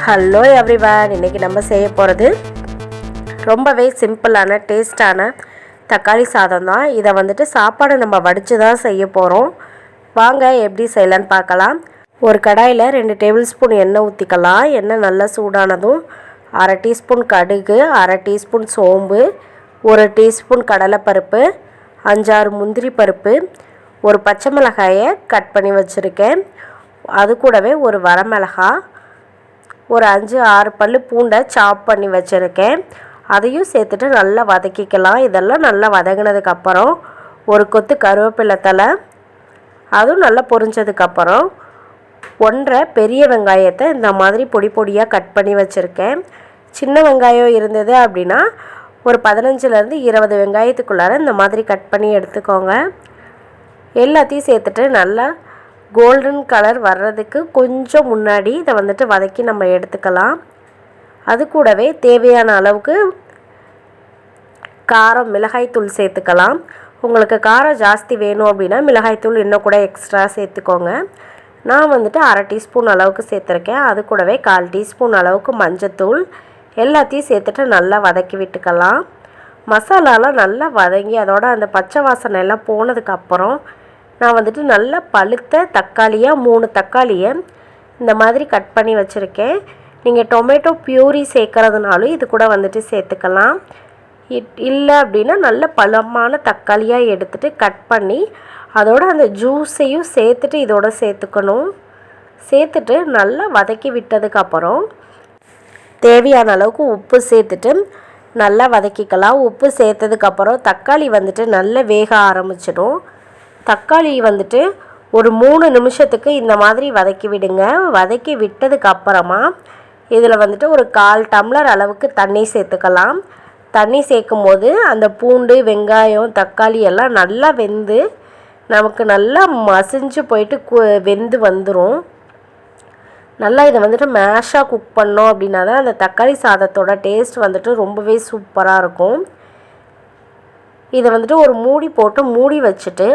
Hello everyone, இன்றைக்கி நம்ம செய்ய போகிறது ரொம்பவே சிம்பிளான டேஸ்டான தக்காளி சாதம் தான். இதை வந்துட்டு சாப்பாடு நம்ம வடித்து தான் செய்ய போகிறோம். வாங்க எப்படி செய்யலான்னு பார்க்கலாம். ஒரு கடாயில் 2 டேபிள் ஸ்பூன் எண்ணெய் ஊற்றிக்கலாம். எண்ணெய் நல்லா சூடானதும் 1/2 டீஸ்பூன் கடுகு, 1/2 டீஸ்பூன் சோம்பு, 1 டீஸ்பூன் கடலைப்பருப்பு, 5-6 முந்திரி பருப்பு, ஒரு பச்சை மிளகாயை கட் பண்ணி வச்சுருக்கேன். அது கூடவே ஒரு வரமிளகாய், ஒரு 5-6 பல் பூண்டை சாப் பண்ணி வச்சுருக்கேன். அதையும் சேர்த்துட்டு நல்லா வதக்கிக்கலாம். இதெல்லாம் நல்லா வதங்கினதுக்கப்புறம் ஒரு கொத்து கருவேப்பிலை தழை, அதுவும் நல்லா பொரிஞ்சதுக்கப்புறம் 1.5 பெரிய வெங்காயத்தை இந்த மாதிரி பொடி பொடியாக கட் பண்ணி வச்சுருக்கேன். சின்ன வெங்காயம் இருந்தது அப்படின்னா ஒரு 15-20 வெங்காயத்துக்குள்ளார இந்த மாதிரி கட் பண்ணி எடுத்துக்கோங்க. எல்லாத்தையும் சேர்த்துட்டு நல்லா கோல்டன் கலர் வர்றதுக்கு கொஞ்சம் முன்னாடி இதை வந்துட்டு வதக்கி நம்ம எடுத்துக்கலாம். அது கூடவே தேவையான அளவுக்கு காரம் மிளகாய்த்தூள் சேர்த்துக்கலாம். உங்களுக்கு காரம் ஜாஸ்தி வேணும் அப்படின்னா மிளகாய்த்தூள் இன்னும் கூட எக்ஸ்ட்ரா சேர்த்துக்கோங்க. நான் வந்துட்டு 1/2 டீஸ்பூன் அளவுக்கு சேர்த்துருக்கேன். அது கூடவே 1/4 டீஸ்பூன் அளவுக்கு மஞ்சத்தூள், எல்லாத்தையும் சேர்த்துட்டு நல்லா வதக்கி விட்டுக்கலாம். மசாலாலாம் நல்லா வதங்கி அதோட அந்த பச்சை வாசனை எல்லாம் போனதுக்கப்புறம் நான் வந்துட்டு நல்லா பழுத்த தக்காளியாக 3 தக்காளியை இந்த மாதிரி கட் பண்ணி வச்சுருக்கேன். நீங்கள் டொமேட்டோ பியூரி சேர்க்குறதுனாலும் இது கூட வந்துட்டு சேர்த்துக்கலாம். இல்லை அப்படின்னா நல்ல பழமான தக்காளியாக எடுத்துகிட்டு கட் பண்ணி அதோட அந்த ஜூஸையும் சேர்த்துட்டு இதோட சேர்த்துக்கணும். சேர்த்துட்டு நல்லா வதக்கி விட்டதுக்கப்புறம் தேவையான அளவுக்கு உப்பு சேர்த்துட்டு நல்லா வதக்கிக்கலாம். உப்பு சேர்த்ததுக்கப்புறம் தக்காளி வந்துட்டு நல்லா வேக ஆரம்பிச்சிடும். தக்காளி வந்துட்டு ஒரு 3 நிமிஷத்துக்கு இந்த மாதிரி வதக்கி விடுங்க. வதக்கி விட்டதுக்கப்புறமா இதில் வந்துட்டு ஒரு 1/4 டம்ளர் அளவுக்கு தண்ணி சேர்த்துக்கலாம். தண்ணி சேர்க்கும் போது அந்த பூண்டு, வெங்காயம், தக்காளி எல்லாம் நல்லா வெந்து நமக்கு நல்லா மசிஞ்சு போயிட்டு வெந்து வந்துடும். நல்லா இதை வந்துட்டு மேஷாக குக் பண்ணோம் அப்படின்னா தான் அந்த தக்காளி சாதத்தோட டேஸ்ட் வந்துட்டு ரொம்பவே சூப்பராக இருக்கும். இதை வந்துட்டு ஒரு மூடி போட்டு மூடி வச்சுட்டு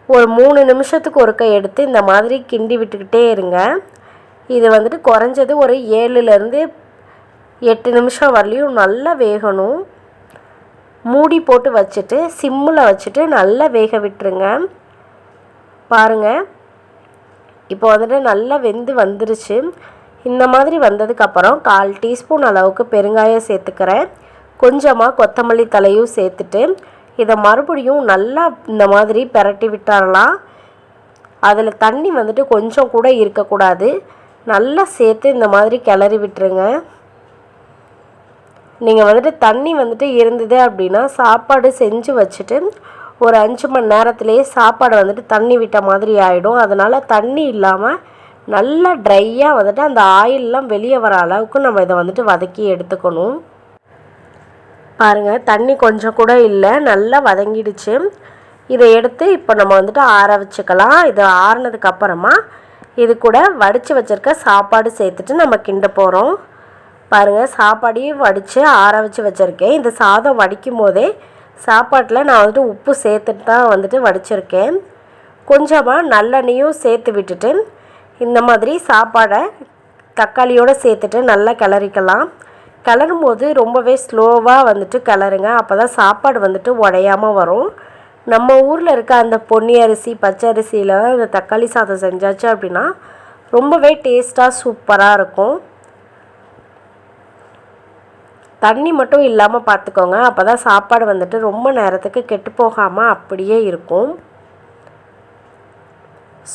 ஒரு 3 நிமிஷத்துக்கு ஒருக்க எடுத்து இந்த மாதிரி கிண்டி விட்டுக்கிட்டே இருங்க. இது வந்துட்டு குறைஞ்சது ஒரு 7-8 நிமிஷம் வரலையும் நல்லா வேகணும். மூடி போட்டு வச்சுட்டு சிம்மில் வச்சுட்டு நல்லா வேக விட்டுருங்க. பாருங்கள், இப்போ வந்துட்டு நல்லா வெந்து வந்துருச்சு. இந்த மாதிரி வந்ததுக்கப்புறம் 1/4 டீஸ்பூன் அளவுக்கு பெருங்காயம் சேர்த்துக்கிறேன். கொஞ்சமாக கொத்தமல்லி தலையும் சேர்த்துட்டு இதை மறுபடியும் நல்லா இந்த மாதிரி பிரட்டி விட்டுறலாம். அதில் தண்ணி வந்துட்டு கொஞ்சம் கூட இருக்கக்கூடாது. நல்லா சேர்த்து இந்த மாதிரி கிளறி விட்டுருங்க. நீங்கள் வந்துட்டு தண்ணி வந்துட்டு இருந்தது அப்படின்னா சாப்பாடு செஞ்சு வச்சுட்டு ஒரு 5 மணி நேரத்துலேயே சாப்பாடு வந்துட்டு தண்ணி விட்ட மாதிரி ஆகிடும். அதனால் தண்ணி இல்லாமல் நல்லா ட்ரையாக வந்துட்டு அந்த ஆயிலெலாம் வெளியே வர அளவுக்கு நம்ம இதை வந்துட்டு வதக்கி எடுத்துக்கணும். பாருங்கள், தண்ணி கொஞ்சம் கூட இல்லை, நல்லா வதங்கிடுச்சு. இதை எடுத்து இப்போ நம்ம வந்துட்டு ஆற வச்சுக்கலாம். இது ஆறினதுக்கப்புறமா இது கூட வடித்து வச்சுருக்க சாப்பாடு சேர்த்துட்டு நம்ம கிண்ட போகிறோம். பாருங்கள், சாப்பாடையும் வடித்து ஆற வச்சு வச்சுருக்கேன். இந்த சாதம் வடிக்கும் போதே சாப்பாட்டில் நான் வந்துட்டு உப்பு சேர்த்துட்டு தான் வந்துட்டு வடிச்சிருக்கேன். கொஞ்சமாக நல்லெண்ணையும் சேர்த்து விட்டுட்டு இந்த மாதிரி சாப்பாடை தக்காளியோடு சேர்த்துட்டு நல்லா கிளறிக்கலாம். கிளறும் போது ரொம்பவே ஸ்லோவாக வந்துட்டு கிளறுங்க. அப்போ தான் சாப்பாடு வந்துட்டு உடையாமல் வரும். நம்ம ஊரில் இருக்க அந்த பொன்னி அரிசி, பச்சை அரிசியில் அந்த தக்காளி சாதம் செஞ்சாச்சு அப்படின்னா ரொம்பவே டேஸ்ட்டாக சூப்பராக இருக்கும். தண்ணி மட்டும் இல்லாமல் பார்த்துக்கோங்க. அப்போ தான் சாப்பாடு வந்துட்டு ரொம்ப நேரத்துக்கு கெட்டு போகாமல் அப்படியே இருக்கும்.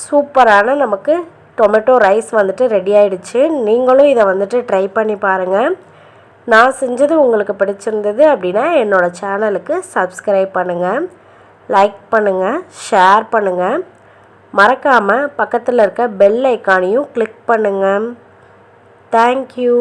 சூப்பரான நமக்கு டொமேட்டோ ரைஸ் வந்துட்டு ரெடி ஆகிடுச்சு. நீங்களும் இதை வந்துட்டு ட்ரை பண்ணி பாருங்கள். நான் செஞ்சது உங்களுக்கு பிடிச்சிருந்தது அப்படின்னா என்னோடய சேனலுக்கு சப்ஸ்கிரைப் பண்ணுங்கள், லைக் பண்ணுங்கள், ஷேர் பண்ணுங்கள். மறக்காமல் பக்கத்தில் இருக்க பெல் ஐக்கானையும் கிளிக் பண்ணுங்கள். தேங்க்யூ.